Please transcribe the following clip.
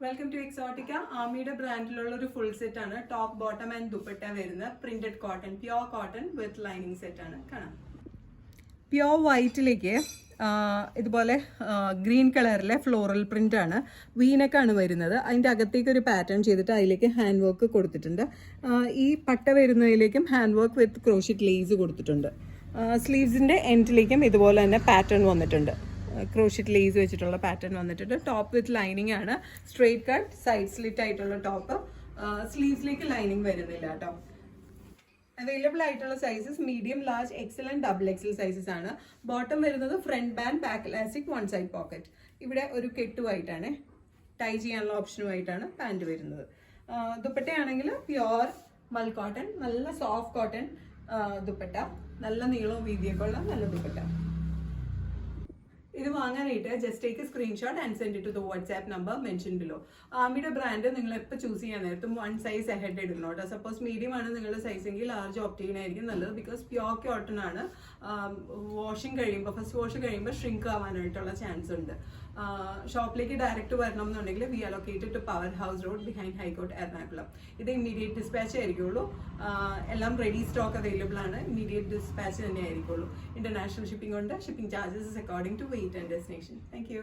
Welcome to Exotica. ആമിയുടെ ബ്രാൻഡിലുള്ള ഒരു ഫുൾ സെറ്റ് ആണ്. ടോപ്പ് ബോട്ടം ആൻഡ് ദുപ്പട്ട വരുന്ന printed cotton, pure cotton with lining set ആണ്. കാണാം. പ്യോർ വൈറ്റിലേക്ക് ഇതുപോലെ ഗ്രീൻ കളറിലെ ഫ്ലോറൽ പ്രിന്റ് ആണ്. വീനക്കാണ് വരുന്നത്. അതിൻ്റെ അകത്തേക്ക് ഒരു പാറ്റേൺ ചെയ്തിട്ട് അതിലേക്ക് ഹാൻഡ് വർക്ക് കൊടുത്തിട്ടുണ്ട്. ഈ പട്ട വരുന്നതിലേക്കും hand work with crochet lace കൊടുത്തിട്ടുണ്ട്. സ്ലീവ്സിൻ്റെ എൻഡിലേക്കും ഇതുപോലെ തന്നെ പാറ്റേൺ വന്നിട്ടുണ്ട്. ക്രോഷ്യറ്റ് ലേസ് വെച്ചിട്ടുള്ള പാറ്റേൺ വന്നിട്ടുണ്ട്. ടോപ്പ് വിത്ത് ലൈനിങ് ആണ്. സ്ട്രെയിറ്റ് കട്ട് സൈഡ് സ്ലിറ്റ് ആയിട്ടുള്ള ടോപ്പ്. സ്ലീവ്സിലേക്ക് ലൈനിങ് വരുന്നില്ല കേട്ടോ. അവൈലബിൾ ആയിട്ടുള്ള sizes medium, large, XL and double XL sizes ആണ്. ബോട്ടം വരുന്നത് front band, back elastic, one side pocket. ഇവിടെ ഒരു കെട്ടുമായിട്ടാണ്, ടൈ ചെയ്യാനുള്ള ഓപ്ഷനുമായിട്ടാണ് പാൻറ് വരുന്നത്. ദുപ്പട്ടയാണെങ്കിൽ പ്യോർ മൽ കോട്ടൺ, നല്ല സോഫ്റ്റ് കോട്ടൺ ദുപ്പട്ട, നല്ല നീളവും വീതിയൊക്കെ ഉള്ള നല്ല ദുപ്പട്ട. ഇത് വാങ്ങാനായിട്ട് just take screenshot and send to the WhatsApp number mention below. ആമിയുടെ ബ്രാൻഡ് നിങ്ങൾ എപ്പോൾ ചൂസ് ചെയ്യാൻ നേരത്തും 1 സൈസ് അഹെഡ് ഇടണം കേട്ടോ. സപ്പോസ് മീഡിയം ആണ് നിങ്ങളുടെ സൈസെങ്കിൽ ലാർജ് ഓപ്റ്റ് ചെയ്യുന്നതായിരിക്കും നല്ലത്. ബിക്കോസ് പ്യോർ കോട്ടൺ ആണ്. വാഷിംഗ് കഴിയുമ്പോൾ, ഫസ്റ്റ് വാഷ് കഴിയുമ്പോൾ ഷ്രിങ്ക് ആവാനായിട്ടുള്ള ചാൻസ് ഉണ്ട്. ഷോപ്പിലേക്ക് ഡയറക്റ്റ് വരണം എന്നുണ്ടെങ്കിൽ we are located to power house road behind high court Ernakulam. ഇത് ഇമ്മീഡിയറ്റ് ഡിസ്പാച്ച് ആയിരിക്കുള്ളൂ. എല്ലാം റെഡി സ്റ്റോക്ക് അവൈലബിൾ ആണ്. ഇമ്മീഡിയറ്റ് ഡിസ്പാച്ച് തന്നെ ആയിരിക്കുള്ളൂ. ഇന്റർനാഷണൽ ഷിപ്പിംഗ് ഉണ്ട്. Shipping charges according to weight and destination. Thank you.